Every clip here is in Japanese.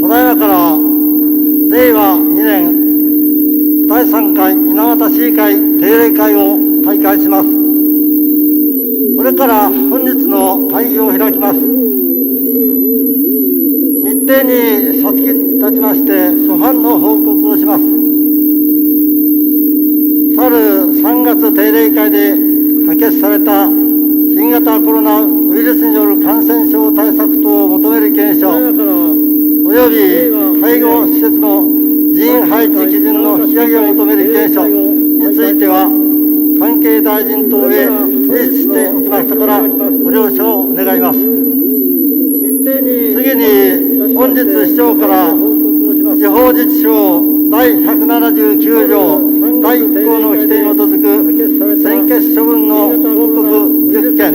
ただいまから令和2年第3回水俣市議会定例会を開会します。これから本日の会議を開きます。日程に先立ちまして諸般の報告をします。去る3月定例会で可決された新型コロナウイルスによる感染症対策等を求める検証および介護施設の人員配置基準の引き上げを求める検証については関係大臣等へ提出しておきましたからご了承を願います。次に本日市長から地方自治省第179条第1項の規定に基づく専決処分の報告10件、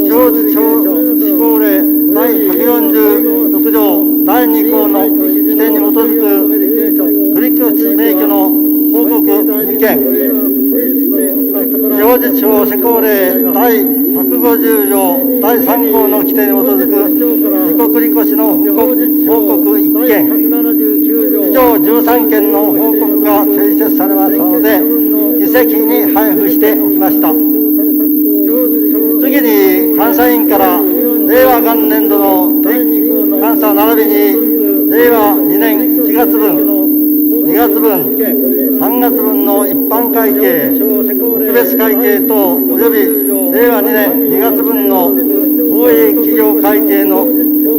地方自治省施行令第146条第2項の規定に基づく取消免許の報告2件、地方自治省施行令第150条第3項の規定に基づく自己繰越の報告1件、以上13件の報告が提出されましたので、議席に配布しておきました。次に監査委員から令和元年度の定期監査並びに令和2年1月分、2月分、3月分の一般会計、特別会計等および令和2年2月分の公営企業会計の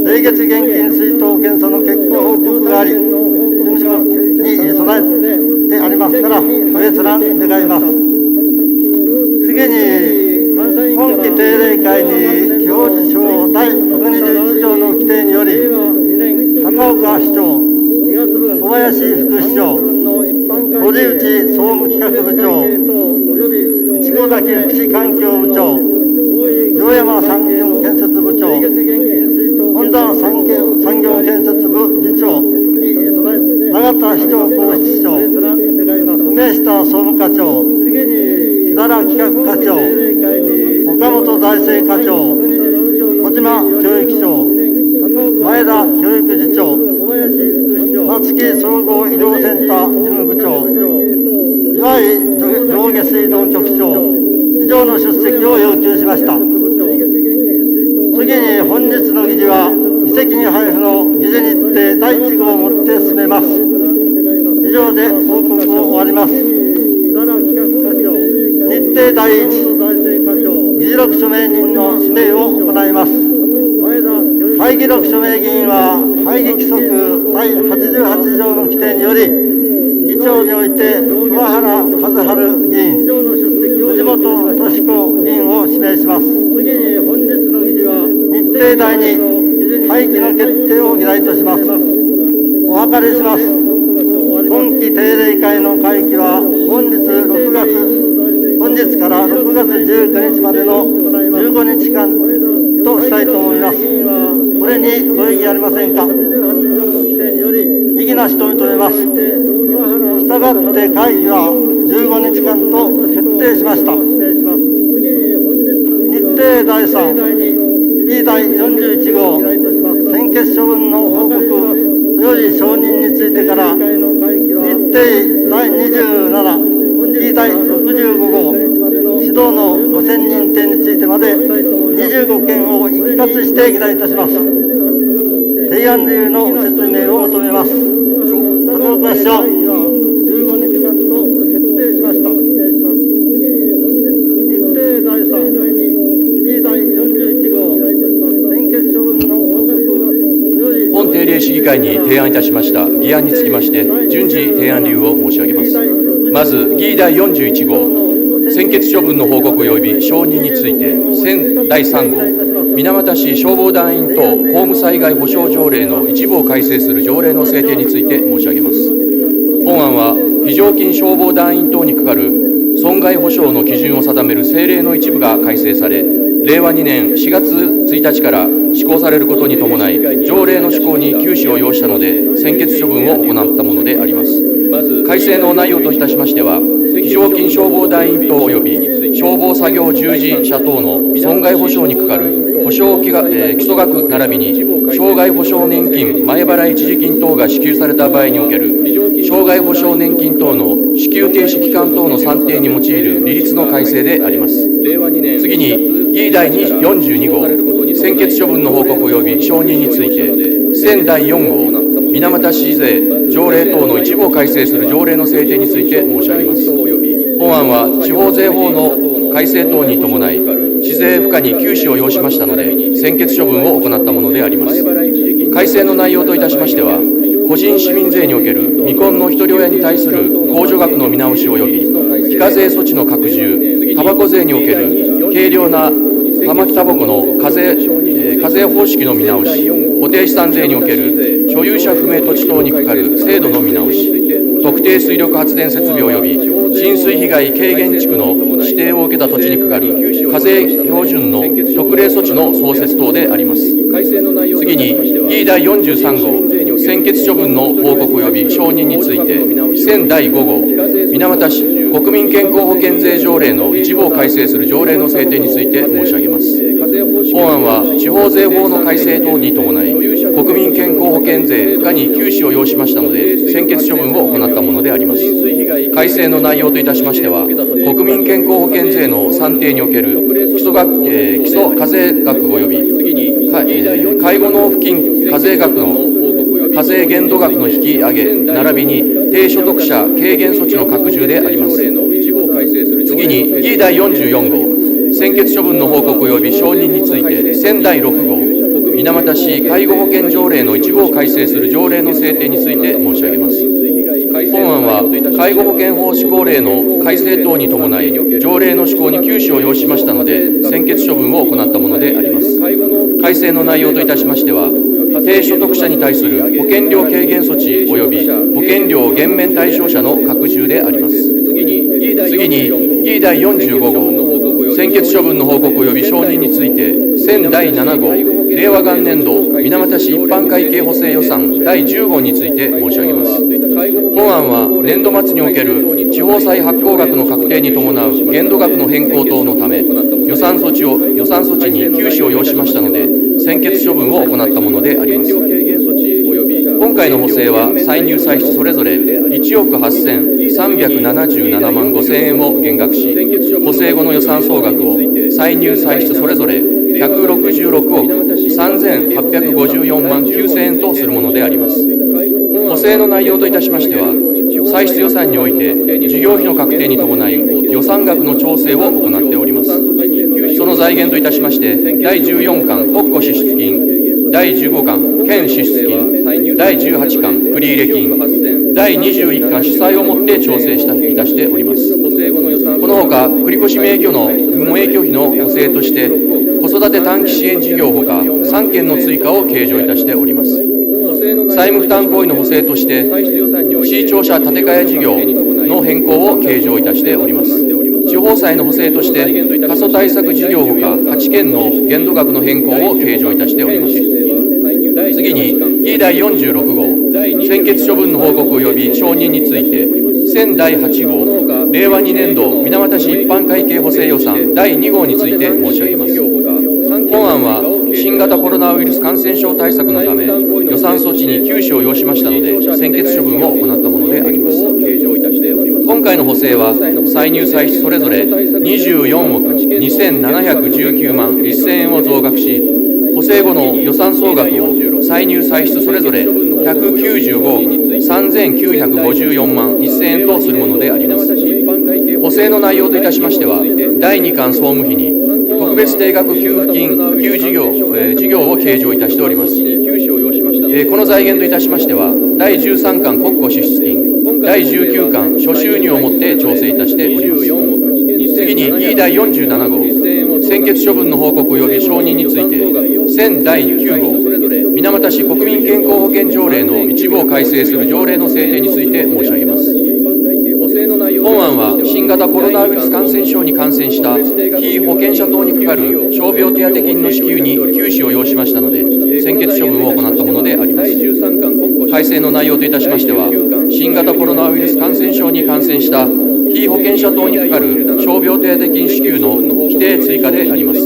例月現金出納検査の結果報告があり、事務所に備えてありますからご閲覧願います。次に今期定例会に地方自治省第121条の規定により高岡市長、小林副市長、堀内総務企画部長、市郷崎福祉環境部長、城山産業建設部長、本田産業建設部次長、永田市長皇室長、梅下総務課長、木原企画課長、岡本財政課長、小島教育長、前田教育次長、松木総合医療センター事務部長、岩井上下水道局長、以上の出席を要求しました。次に本日の議事は議席に配布の議事日程第1号をもって進めます。以上で報告を終わります。日程第1、議事録署名人の指名を行います。会議録署名議員は会議規則第88条の規定により議長において桑原和春議員、藤本敏子議員を指名します。次に本日の議事は日程第2、会期の決定を議題とします。お諮りします。今期定例会の会期は本日から6月19日までの15日間としたいと思います。これにご異議ありませんか。異議なしと認めます。したがって会議は15日間と決定しました。日程第3、議第41号、専決処分の報告および承認についてから、日程第27、議第65号、指導の5000認定についてまで25件を一括して議題とします。提案理由の説明を求めます。高岡市長、15日間と決定しました。日程第3、議第41号、専決処分の報告本定例市議会に提案いたしました議案につきまして順次提案理由を申し上げます。まず議第41号、専決処分の報告及び承認について第3号、水俣市消防団員等公務災害保障条例の一部を改正する条例の制定について申し上げます。本案は非常勤消防団員等にかかる損害保障の基準を定める政令の一部が改正され、令和2年4月1日から施行されることに伴い、条例の施行に休止を要したので、専決処分を行ったものであります。改正の内容といたしましては、非常勤消防団員等及び消防作業従事者等の損害保障にかかる保障基礎額並びに障害保障年金前払い一時金等が支給された場合における障害保障年金等の支給停止期間等の算定に用いる利率の改正であります。次に、議第42号、専決処分の報告及び承認について、選第4号、水俣市税条例等の一部を改正する条例の制定について申し上げます。本案は地方税法の改正等に伴い、市税付加に休止を要しましたので、専決処分を行ったものであります。改正の内容といたしましては、個人市民税における未婚の一人親に対する控除額の見直し及び、非課税措置の拡充、タバコ税における軽量な玉木タバコの課税方式の見直し、固定資産税における所有者不明土地等にかかる制度の見直し、特定水力発電設備及び浸水被害軽減地区の指定を受けた土地にかかる課税標準の特例措置の創設等であります。次に、議第43号、専決処分の報告及び承認について、選第5号、水俣市国民健康保険税条例の一部を改正する条例の制定について申し上げます。本案は地方税法の改正等に伴い、国民健康保険税付加に休止を要しましたので、専決処分を行ったものであります。改正の内容といたしましては、国民健康保険税の算定における基礎課税額及び介護納付金課税額の課税限度額の引き上げ並びに低所得者軽減措置の拡充であります。次に、議第44号、専決処分の報告及び承認について、選第6号、水俣市介護保険条例の一部を改正する条例の制定について申し上げます。本案は介護保険法施行令の改正等に伴い、条例の施行に休止を要しましたので、専決処分を行ったものであります。改正の内容といたしましては、低所得者に対する保険料軽減措置及び保険料減免対象者の拡充であります。次に、議第45号、専決処分の報告及び承認について、選第7号、令和元年度水俣市一般会計補正予算第10号について申し上げます。本案は年度末における地方債発行額の確定に伴う限度額の変更等のため、予算措置に休止を要しましたので、専決処分を行ったものであります。今回の補正は、歳入歳出それぞれ1億8377万5000円を減額し、補正後の予算総額を歳入歳出それぞれ166億3854万9000円とするものであります。補正の内容といたしましては、歳出予算において事業費の確定に伴い予算額の調整を行っております。その財源といたしまして、第14巻国庫支出金、第15巻県支出金、第18巻繰入金、第21巻主債をもって調整いたしております。このほか、繰越名挙の無影響費の補正として、子育て短期支援事業ほか3件の追加を計上いたしております。債務負担行為の補正として、市庁舎建て替え事業の変更を計上いたしております。地方債の補正として、過疎対策事業ほか8件の限度額の変更を計上いたしております。次に、議第46号、専決処分の報告及び承認について、選第8号、令和2年度水俣市一般会計補正予算第2号について申し上げます。本案は、新型コロナウイルス感染症対策のため、予算措置に休止を要しましたので、専決処分を行ったものであります。今回の補正は、歳入歳出それぞれ24億2719万1000円を増額し、補正後の予算総額を歳入歳出それぞれ195億3954万1000円とするものであります。補正の内容といたしましては、第2巻総務費に特別定額給付金普及事業を計上いたしております。この財源といたしましては、第13巻国庫支出金、第19巻諸収入をもって調整いたしております。次に、議第47号、専決処分の報告及び承認について、選第9号、水俣市国民健康保険条例の一部を改正する条例の制定について申し上げます。本案は、新型コロナウイルス感染症に感染した被保険者等にかかる傷病手当金の支給に休止を要しましたので、専決処分を行ったものであります。改正の内容といたしましては、新型コロナウイルス感染症に感染した被保険者等にかかる傷病手当金支給の規定追加であります。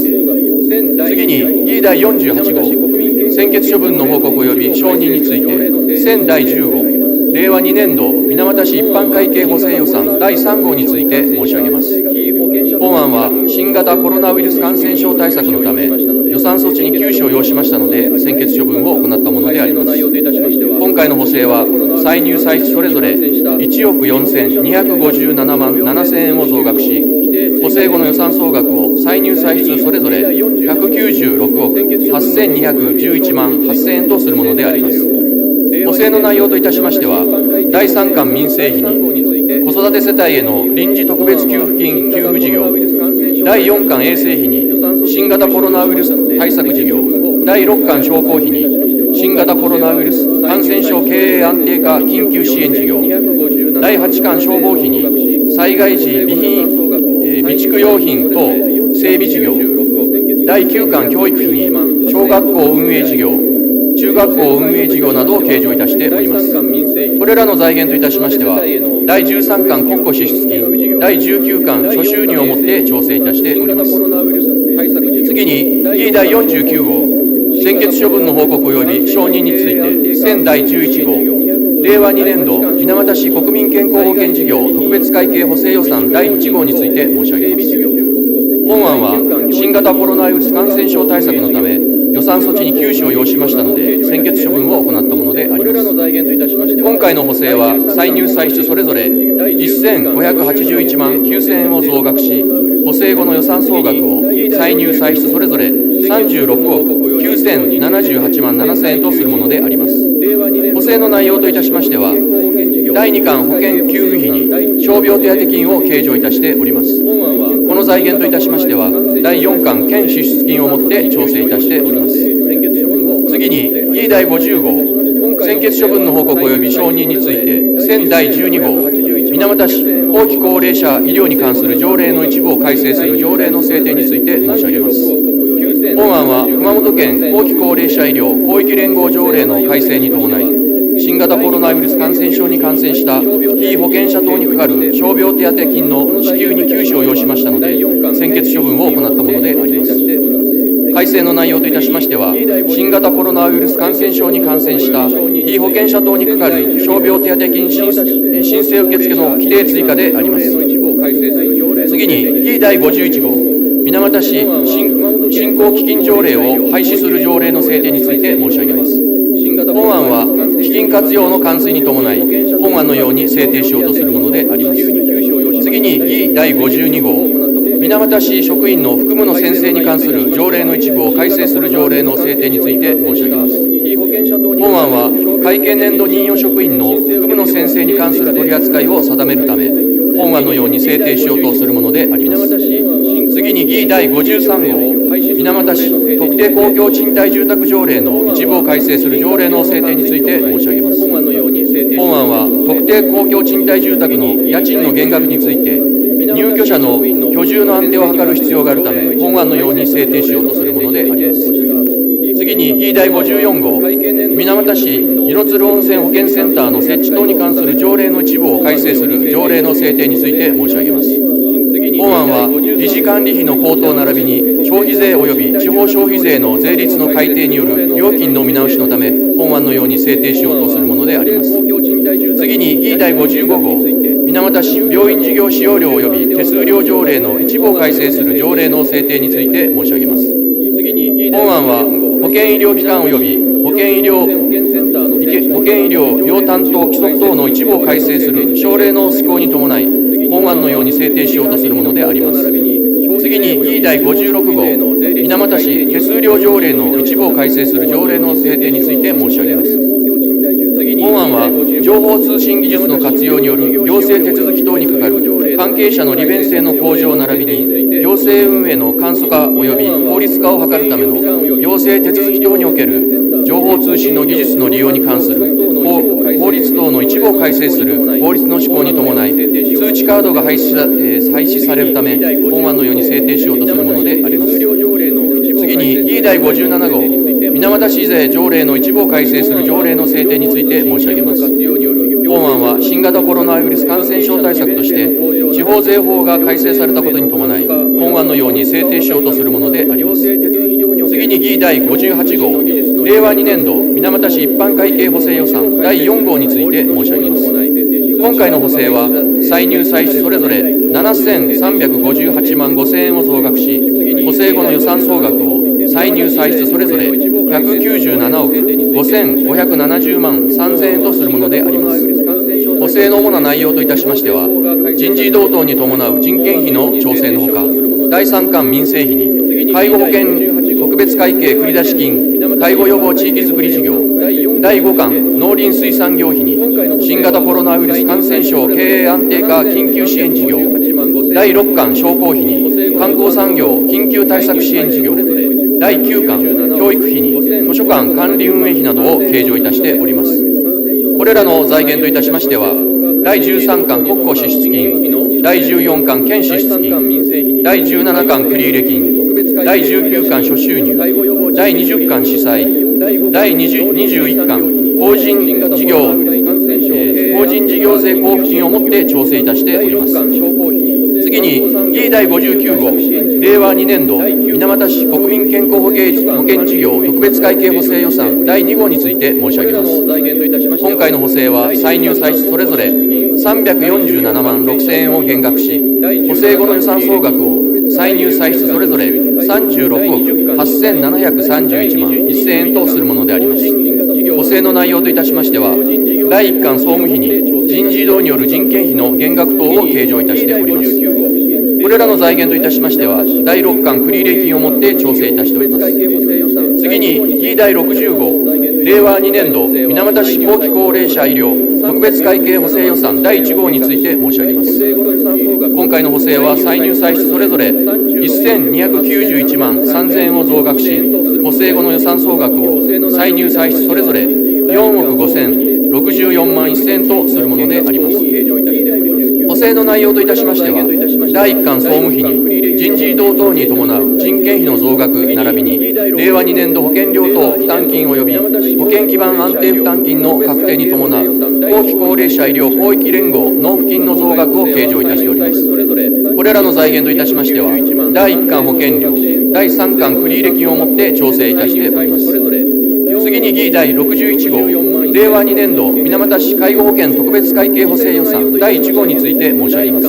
次に、議第48号、専決処分の報告及び承認について、選第15、令和2年度水俣市一般会計補正予算第3号について申し上げます。本案は新型コロナウイルス感染症対策のため、予算措置に休止を要しましたので、専決処分を行ったものであります。今回の補正は、歳入歳出それぞれ1億4257万7000円を増額し、補正後の予算総額を歳入歳出それぞれ196億8211万8000円とするものであります。補正の内容といたしましては、第3巻民生費に子育て世帯への臨時特別給付金給付事業、第4巻衛生費に新型コロナウイルス対策事業、第6巻商工費に新型コロナウイルス感染症経営安定化緊急支援事業、第8巻消防費に災害時備蓄用品等整備事業、第9巻教育費に小学校運営事業、中学校運営事業などを計上いたしております。これらの財源といたしましては、第13巻国庫支出金、第19巻諸収入をもって調整いたしております。次に、議第49号、専決処分の報告及び承認について、選第11号、令和2年度水俣市国民健康保険事業特別会計補正予算第1号について申し上げます。本案は、新型コロナウイルス感染症対策のため、予算措置に休止を要しましたので、専決処分を行ったものであります。今回の補正は、歳入歳出それぞれ1581万9000円を増額し、補正後の予算総額を歳入歳出それぞれ36億9078万7000円とするものであります。補正の内容といたしましては、第2巻保険給付費に傷病手当金を計上いたしております。この財源といたしましては、第4巻県支出金をもって調整いたしております。次に、議第50号、専決処分の報告及び承認について、選第12号、水俣市後期高齢者医療に関する条例の一部を改正する条例の制定について申し上げます。本案は、熊本県後期高齢者医療広域連合条例の改正に伴い、新型コロナウイルス感染症に感染した被保険者等にかかる傷病手当金の支給に休止を要しましたので、専決処分を行ったものであります。改正の内容といたしましては、新型コロナウイルス感染症に感染した被保険者等にかかる傷病手当金申請受付の規定追加であります。次に、議第51号、水俣市振興基金条例を廃止する条例の制定について申し上げます。本案は、基金活用の完遂に伴い、本案のように制定しようとするものであります。次に、議第52号、水俣市職員の服務の宣誓に関する条例の一部を改正する条例の制定について申し上げます。本案は、会計年度任用職員の服務の宣誓に関する取り扱いを定めるため、本案のように制定しようとするものであります。次に、議第53号、水俣市特定公共賃貸住宅条例の一部を改正する条例の制定について申し上げます。本案は、特定公共賃貸住宅の家賃の減額について、入居者の居住の安定を図る必要があるため、本案のように制定しようとするものであります。次に、議第54号、水俣市猪鶴温泉保健センターの設置等に関する条例の一部を改正する条例の制定について申し上げます。本案は、理事管理費の高騰並びに消費税及び地方消費税の税率の改定による料金の見直しのため、本案のように制定しようとするものであります。次に、議第55号、水俣市病院事業使用料及び手数料条例の一部を改正する条例の制定について申し上げます。本案は、保健医療機関及び保健医療用担当規則等の一部を改正する省令の施行に伴い、本案のように制定しようとするものであります。次に、議第56号、水俣市手数料条例の一部を改正する条例の制定について申し上げます。本案は、情報通信技術の活用による行政手続き等にかかる関係者の利便性の向上並びに、行政運営の簡素化及び効率化を図るための行政手続き等における情報通信の技術の利用に関する法律等の一部を改正する法律の施行に伴い、通知カードが廃止されるため、本案のように制定しようとするものであります。次に、議第57号、水俣市税条例の一部を改正する条例の制定について申し上げます。本案は、新型コロナウイルス感染症対策として、地方税法が改正されたことに伴い、本案のように制定しようとするものであります。次に議第58号、令和2年度水俣市一般会計補正予算第4号について申し上げます。今回の補正は、歳入歳出それぞれ7358万5000円を増額し、補正後の予算総額を歳入歳出それぞれ197億5570万3000円とするものであります。補正の主な内容といたしましては、人事異動等に伴う人件費の調整のほか、第3巻民生費に介護保険特別会計繰出金介護予防地域づくり事業、第5巻農林水産業費に新型コロナウイルス感染症経営安定化緊急支援事業、第6巻商工費に観光産業緊急対策支援事業、第9巻教育費に図書館管理運営費などを計上いたしております。これらの財源といたしましては、第13巻国庫支出金、第14巻県支出金、第17巻繰入金、第19巻諸収入、第20巻司債、第21巻法人事業税交付金をもって調整いたしております。次に、議第59号、令和2年度水俣市国民健康保険事業特別会計補正予算第2号について申し上げます。今回の補正は、歳入歳出それぞれ347万6000円を減額し、補正後の予算総額を歳入歳出それぞれ36億8731万1000円とするものであります。補正の内容といたしましては、第1巻総務費に人事異動による人件費の減額等を計上いたしております。これらの財源といたしましては、第6巻繰入金をもって調整いたしております。次に、議第60号、令和2年度水俣市後期高齢者医療特別会計補正予算第1号について申し上げます。今回の補正は、歳入歳出それぞれ1291万3000円を増額し、補正後の予算総額を歳入歳出それぞれ4億5064万1000円とするものであります。補正の内容といたしましては、第1巻総務費に人事異動等に伴う人件費の増額並びに令和2年度保険料等負担金及び保険基盤安定負担金の確定に伴う後期高齢者医療広域連合納付金の増額を計上いたしております。これらの財源といたしましては、第1巻保険料、第3巻繰入金をもって調整いたしております。次に、議第61号、令和2年度水俣市介護保険特別会計補正予算第1号について申し上げます。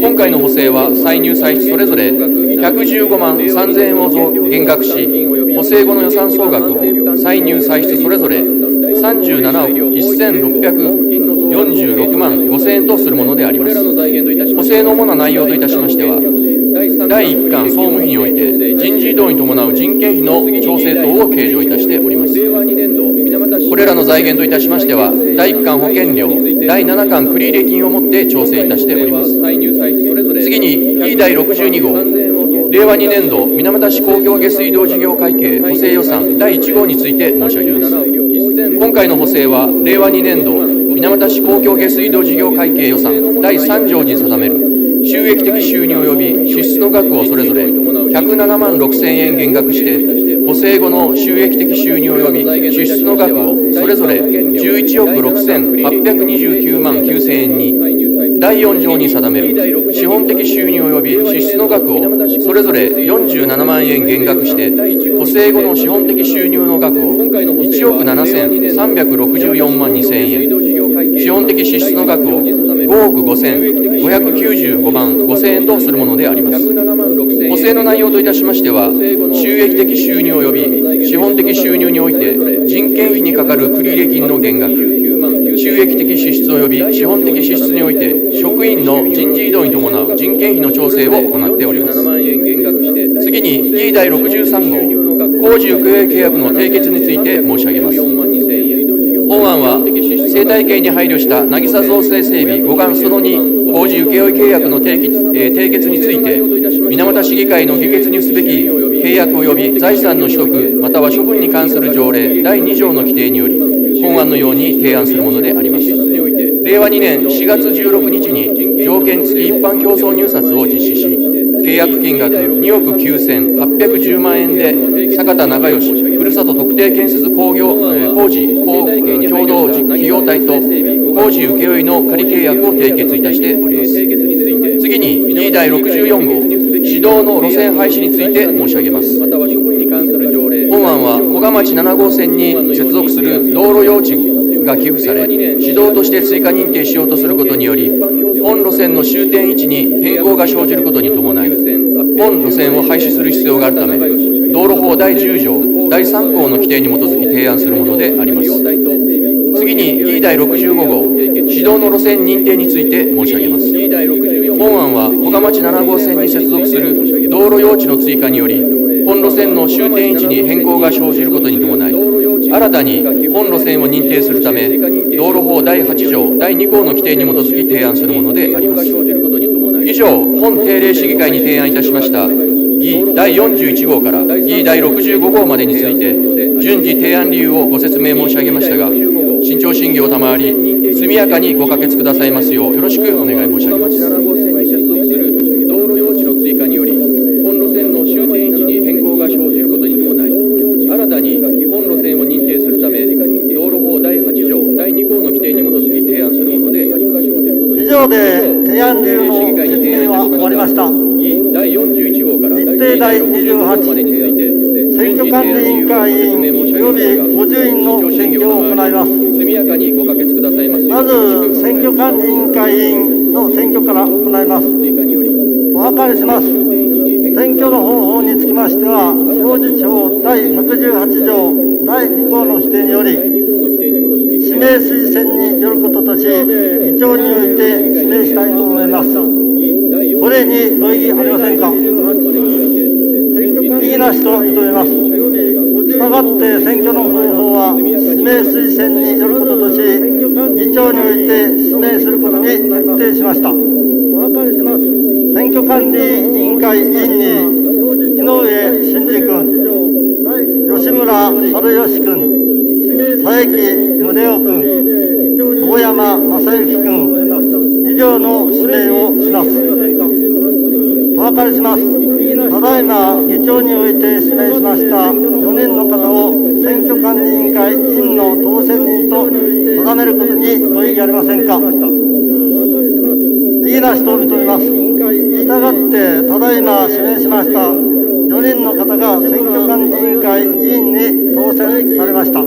今回の補正は、歳入歳出それぞれ115万3000円を減額し、補正後の予算総額を歳入歳出それぞれ37億1646万5000円とするものであります。補正の主な内容といたしましては、第1巻総務費において人事異動に伴う人件費の調整等を計上いたしております。これらの財源といたしましては、第1巻保険料、第7巻繰入金をもって調整いたしております。次に、議第62号、令和2年度水俣市公共下水道事業会計補正予算第1号について申し上げます。今回の補正は、令和2年度水俣市公共下水道事業会計予算第3条に定める収益的収入及び支出の額をそれぞれ107万6000円減額して、補正後の収益的収入及び支出の額をそれぞれ11億6829万9000円に、第4条に定める資本的収入及び支出の額をそれぞれ47万円減額して、補正後の資本的収入の額を1億7364万2000円、資本的支出の額を5億5595万5000円とするものであります。補正の内容といたしましては、収益的収入及び資本的収入において人件費にかかる繰入金の減額、収益的支出及び資本的支出において職員の人事異動に伴う人件費の調整を行っております。次に、議第63号、工事請負契約の締結について申し上げます。本案は、生態系に配慮した渚造成整備護岸その2工事請負契約の締結について、水俣市議会の議決にすべき契約及び財産の取得または処分に関する条例第2条の規定により、本案のように提案するものであります。令和2年4月16日に条件付き一般競争入札を実施し、契約金額2億9810万円で坂田長義ふるさと特定建設工事共同企業体と工事請負の仮契約を締結いたしております。次に、議第64号指導の路線廃止について申し上げます。本案は古賀町7号線に接続する道路用地が寄付され、市道として追加認定しようとすることにより、本路線の終点位置に変更が生じることに伴い、本路線を廃止する必要があるため、道路法第10条第3項の規定に基づき提案するものであります。次に、議第65号、市道の路線認定について申し上げます。本案は、古賀町7号線に接続する道路用地の追加により、本路線の終点位置に変更が生じることに伴い、新たに本路線を認定するため、道路法第8条第2項の規定に基づき提案するものであります。以上、本定例市議会に提案いたしました議第41号から議第65号までについて、順次提案理由をご説明申し上げましたが、慎重審議を賜り、速やかにご可決くださいますよう、よろしくお願い申し上げます。7号線に接続する道路用地の追加により、本路線の終点位置に変更が生じることに伴い、新たに本路線を認定するため、道路法第8条第2項の規定に基づき提案するものであります。以上で提案理由の説明は終わりました。第41号から日程第28、までについて、選挙管理委員会委員及び補充員の選挙を行います。速やかにご可決くださいますよう。まず、選挙管理委員会委員の選挙から行います。お図りします。選挙の方法につきましては、地方自治法第118条第2項の規定により、指名推薦によることとし、議長において指名したいと思います。これにご異議ありませんか。異議なしと認めます。したがって選挙の方法は指名推薦によることとし、議長において指名することに決定しました。選挙管理委員会委員に日上真司君、吉村春吉君、佐伯宗男君、遠山正幸君、以上の指名をします。お諮りします。ただいま議長において指名しました4人の方を選挙管理委員会委員の当選人と定めることにご異議ありませんか。異議なしと認めます。したがってただいま指名しました4人の方が選挙管理委員会委員に当選されました。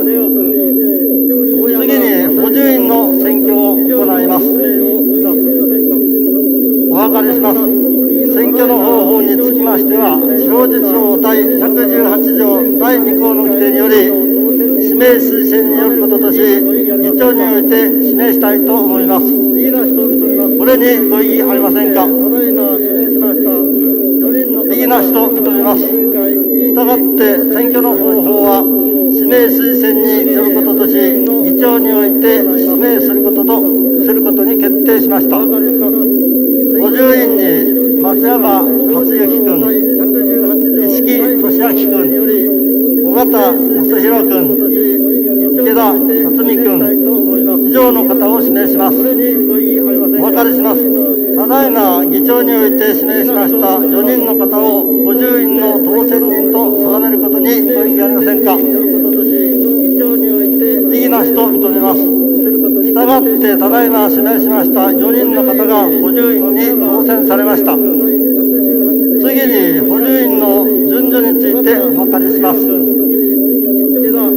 次に補充員の選挙を行います。お諮りします。選挙の方法につきましては、地方自治法第118条第2項の規定により、指名推薦によることとし、議長において指名したいと思います。これにご異議ありませんか。異議なしと認めます。したがって選挙の方法は、指名推薦によることとし、議長において指名することに決定しました。補充員に松山克之君、石木俊明君、尾形康弘君、池田辰巳君、以上の方を指名します。お諮りします。ただいま議長において指名しました4人の方を補充員の当選人と定めることにご異議ありませんか。異議なしと認めます。したがってただいま指名しました4人の方が補充員に当選されました。次に補充員の順序についてお諮りします。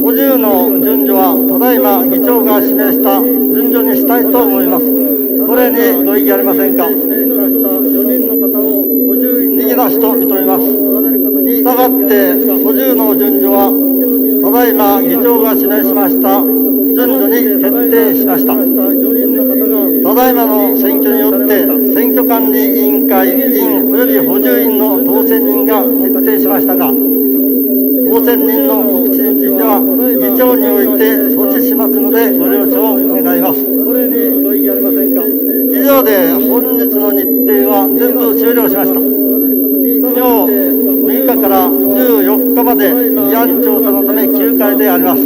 補充の順序はただいま議長が指名した順序にしたいと思います。これにご異議ありませんか。異議なしと認めます。したがって補充の順序はただいま議長が指名しました順序に決定しました。ただいまの選挙によって選挙管理委員会委員及び補充員の当選人が決定しましたが、当選人の告知については議長において措置しますのでご了承願います。以上で本日の日程は全部終了しました。今日6日から14日まで議案調査のため休会であります。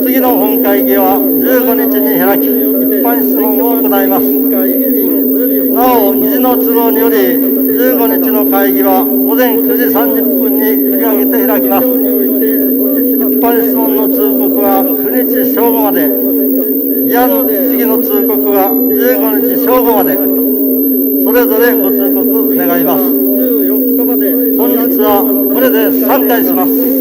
次の本会議は15日に開き、一般質問を行います。なお、議事の都合により15日の会議は午前9時30分に繰り上げて開きます。一般質問の通告は9日正午まで、議案質疑の通告は15日正午まで、それぞれご通告願います。本日はこれで散会します。